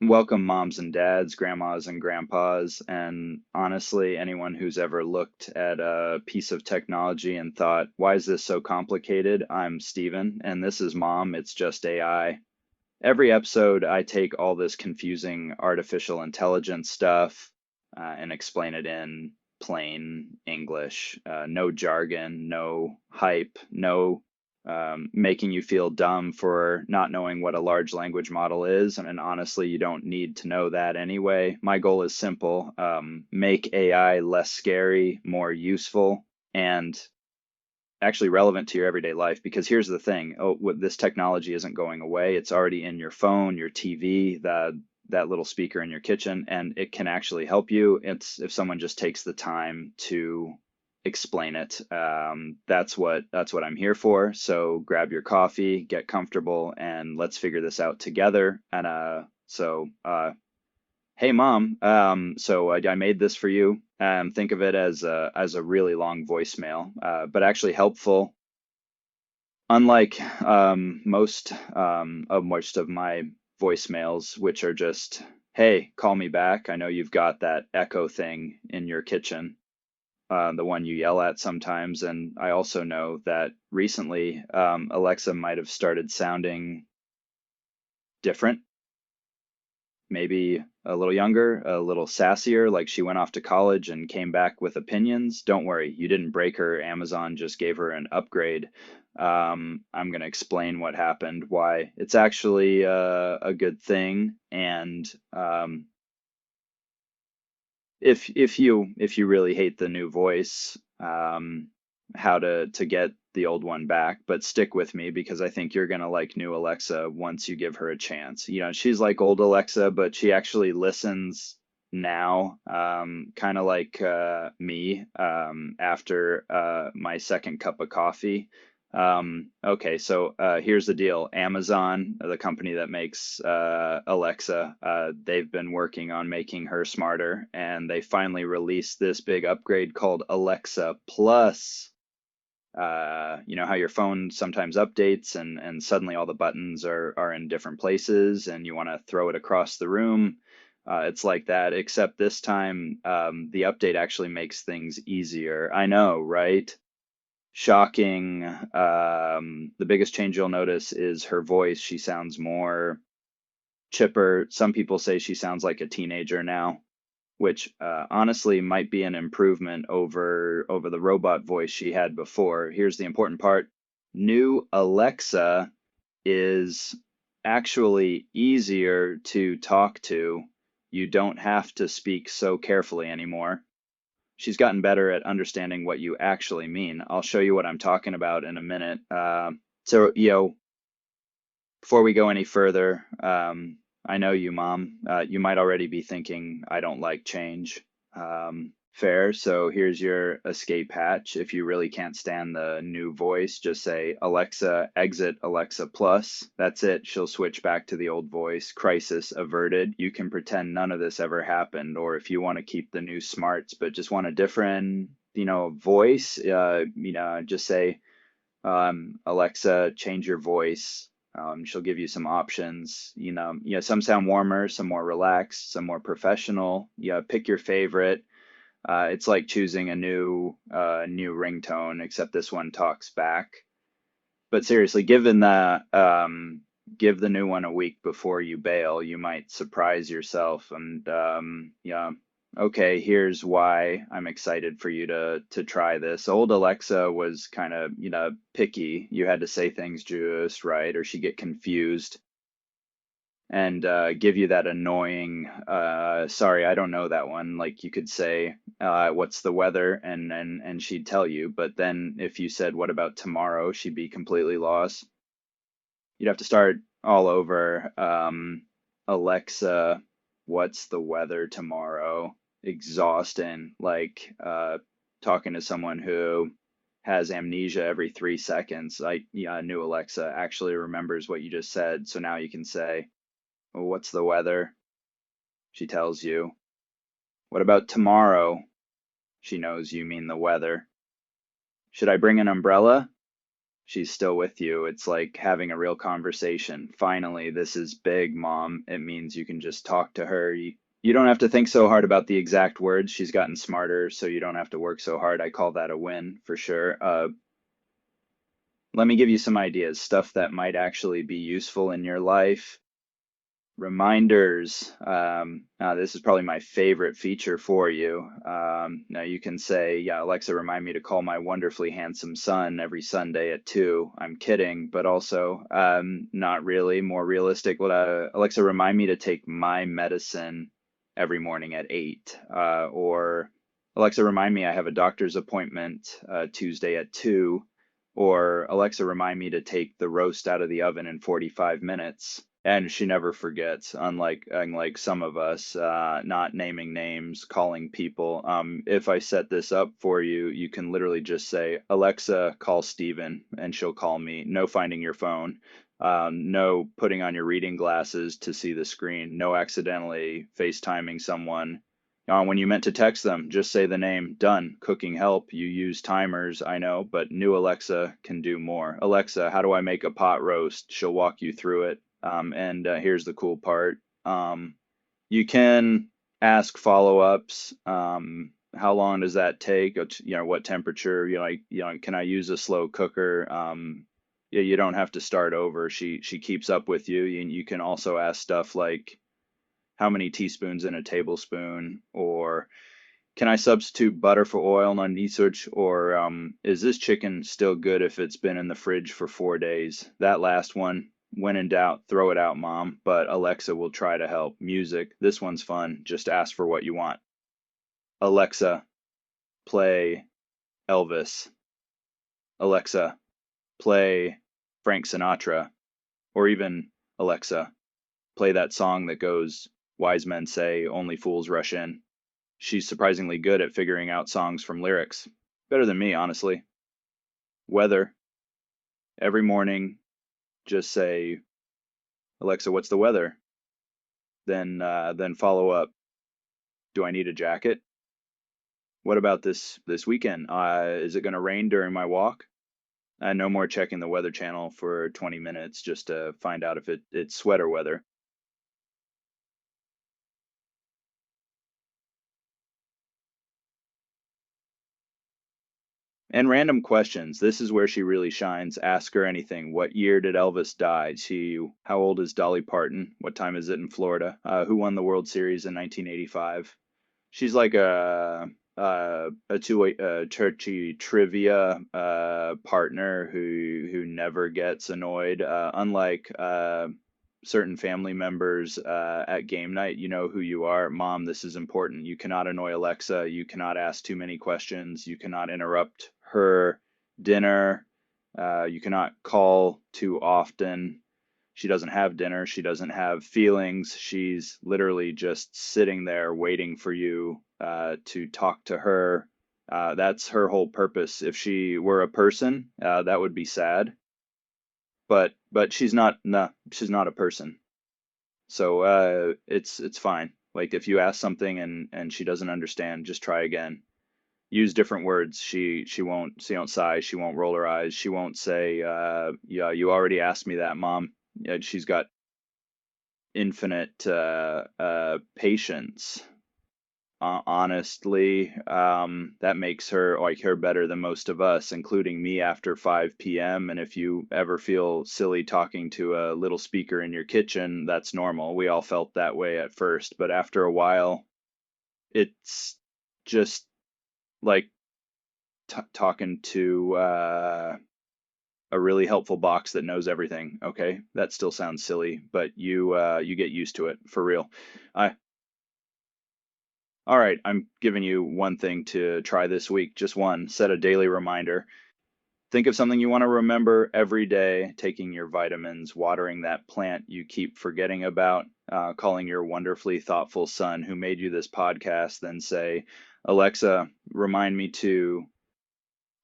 Welcome, moms and dads, grandmas and grandpas, and honestly, anyone who's ever looked at a piece of technology and thought, why is this so complicated? I'm Steven, and this is Mom, it's just AI. Every episode, I take all this confusing artificial intelligence stuff and explain it in plain English. No jargon, no hype, no making you feel dumb for not knowing what a large language model is. And honestly, you don't need to know that anyway. My goal is simple, make AI less scary, more useful, and actually relevant to your everyday life. Because here's the thing, this technology isn't going away. It's already in your phone, your TV, that little speaker in your kitchen, and it can actually help you. It's if someone just takes the time to explain it. That's what I'm here for. So grab your coffee, get comfortable, and let's figure this out together. And hey mom, I made this for you. Think of it as a really long voicemail, but actually helpful. Unlike most of my voicemails, which are just, "Hey, call me back." I know you've got that echo thing in your kitchen, the one you yell at sometimes, and I also know that recently Alexa might have started sounding different, maybe a little younger, a little sassier, like she went off to college and came back with opinions. Don't worry, you didn't break her. Amazon just gave her an upgrade. I'm going to explain what happened, why it's actually a good thing, and if you really hate the new voice, how to get the old one back. But stick with me because I think you're gonna like new Alexa once you give her a chance. You know, she's like old Alexa, but she actually listens now, kind of like me after my second cup of coffee. Okay, so here's the deal. Amazon, the company that makes Alexa, they've been working on making her smarter, and they finally released this big upgrade called Alexa Plus. You know how your phone sometimes updates and suddenly all the buttons are in different places and you want to throw it across the room. It's like that, except this time the update actually makes things easier. I know, right? Shocking. The biggest change you'll notice is her voice. She sounds more chipper. Some people say she sounds like a teenager now, which honestly might be an improvement over the robot voice she had before. Here's the important part. New Alexa is actually easier to talk to. You don't have to speak so carefully anymore. She's gotten better at understanding what you actually mean. I'll show you what I'm talking about in a minute. Before we go any further, I know you, Mom. You might already be thinking, I don't like change. Fair. So here's your escape hatch. If you really can't stand the new voice, just say, Alexa, exit Alexa Plus. That's it. She'll switch back to the old voice. Crisis averted. You can pretend none of this ever happened. Or if you want to keep the new smarts, but just want a different, voice, just say, Alexa, change your voice. She'll give you some options. Some sound warmer, some more relaxed, some more professional. Pick your favorite. It's like choosing a new ringtone, except this one talks back. But seriously, give the new one a week before you bail. You might surprise yourself. And yeah, okay, here's why I'm excited for you to try this. Old Alexa was kind of, picky. You had to say things just right, or she'd get confused and give you that annoying, sorry, I don't know that one. Like you could say, what's the weather? And she'd tell you. But then if you said, what about tomorrow? She'd be completely lost. You'd have to start all over. Alexa, what's the weather tomorrow? Exhausting. Like talking to someone who has amnesia every 3 seconds. Yeah, new Alexa actually remembers what you just said. So now you can say, well, what's the weather? She tells you. What about tomorrow? She knows you mean the weather. Should I bring an umbrella? She's still with you. It's like having a real conversation. Finally, this is big, Mom. It means you can just talk to her. You don't have to think so hard about the exact words. She's gotten smarter, so you don't have to work so hard. I call that a win for sure. Let me give you some ideas, stuff that might actually be useful in your life. Reminders. This is probably my favorite feature for you. Now you can say, yeah, Alexa, remind me to call my wonderfully handsome son every Sunday at 2. I'm kidding, but also not really. More realistic. Alexa, remind me to take my medicine every morning at 8. Or Alexa, remind me I have a doctor's appointment Tuesday at 2. Or Alexa, remind me to take the roast out of the oven in 45 minutes. And she never forgets, unlike some of us, not naming names, calling people. If I set this up for you, you can literally just say, Alexa, call Steven, and she'll call me. No finding your phone. No putting on your reading glasses to see the screen. No accidentally FaceTiming someone. When you meant to text them, just say the name. Done. Cooking help. You use timers, I know, but new Alexa can do more. Alexa, how do I make a pot roast? She'll walk you through it. And here's the cool part. You can ask follow-ups. How long does that take? What temperature? Can I use a slow cooker? Yeah, you don't have to start over. She keeps up with you. You can also ask stuff like, how many teaspoons in a tablespoon? Or can I substitute butter for oil on research? Or is this chicken still good if it's been in the fridge for 4 days? That last one, when in doubt, throw it out, Mom. But Alexa will try to help. Music, this one's fun. Just ask for what you want. Alexa, play Elvis. Alexa, play Frank Sinatra. Or even, Alexa, play that song that goes, Wise men say only fools rush in. She's surprisingly good at figuring out songs from lyrics. Better than me, honestly. Weather. Every morning, just say, Alexa, what's the weather? Then follow up. Do I need a jacket? What about this weekend? Is it going to rain during my walk? No more checking the Weather Channel for 20 minutes just to find out if it's sweater weather. And random questions. This is where she really shines. Ask her anything. What year did Elvis die? How old is Dolly Parton? What time is it in Florida? Who won the World Series in 1985? She's like a two-way churchy trivia partner who never gets annoyed. Unlike certain family members at game night, you know who you are. Mom, this is important. You cannot annoy Alexa. You cannot ask too many questions. You cannot interrupt her dinner. You cannot call too often. She doesn't have dinner. She doesn't have feelings. She's literally just sitting there waiting for you to talk to her. That's her whole purpose. If she were a person, that would be sad. But she's not. No, she's not a person. So it's fine. Like if you ask something and she doesn't understand, just try again. Use different words. She won't sigh. She won't roll her eyes. She won't say, yeah, you already asked me that, Mom. Yeah, she's got infinite patience. Honestly, that makes her like her better than most of us, including me after 5 p.m. And if you ever feel silly talking to a little speaker in your kitchen, that's normal. We all felt that way at first, but after a while, it's just like talking to a really helpful box that knows everything. Okay, that still sounds silly, but you get used to it for real. I All right, I'm giving you one thing to try this week, just one. Set a daily reminder. Think of something you want to remember every day, taking your vitamins, watering that plant you keep forgetting about, calling your wonderfully thoughtful son who made you this podcast, then say, Alexa, remind me to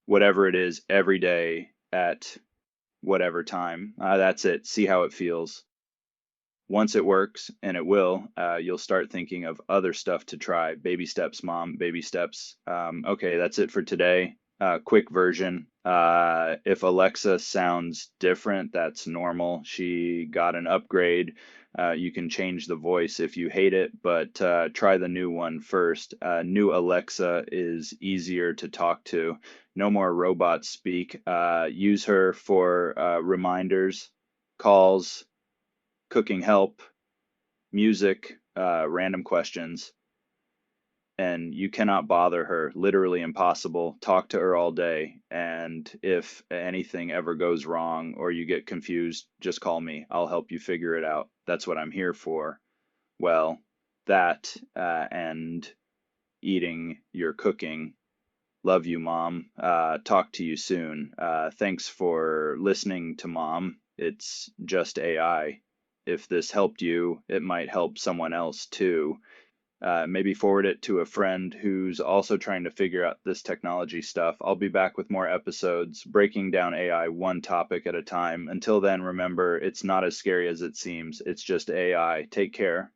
whatever it is every day at whatever time. That's it. See how it feels. Once it works, and it will, you'll start thinking of other stuff to try. Baby steps, Mom, baby steps. Okay, that's it for today. quick version. If Alexa sounds different, that's normal. She got an upgrade. You can change the voice if you hate it, but try the new one first. New Alexa is easier to talk to. No more robot speak. Use her for reminders, calls, cooking help, music, random questions, and you cannot bother her. Literally impossible. Talk to her all day. And if anything ever goes wrong or you get confused, just call me. I'll help you figure it out. That's what I'm here for. Well, that and eating your cooking. Love you, Mom. Talk to you soon. Thanks for listening to Mom. It's just AI. If this helped you, it might help someone else too. Maybe forward it to a friend who's also trying to figure out this technology stuff. I'll be back with more episodes breaking down AI one topic at a time. Until then, remember, it's not as scary as it seems. It's just AI. Take care.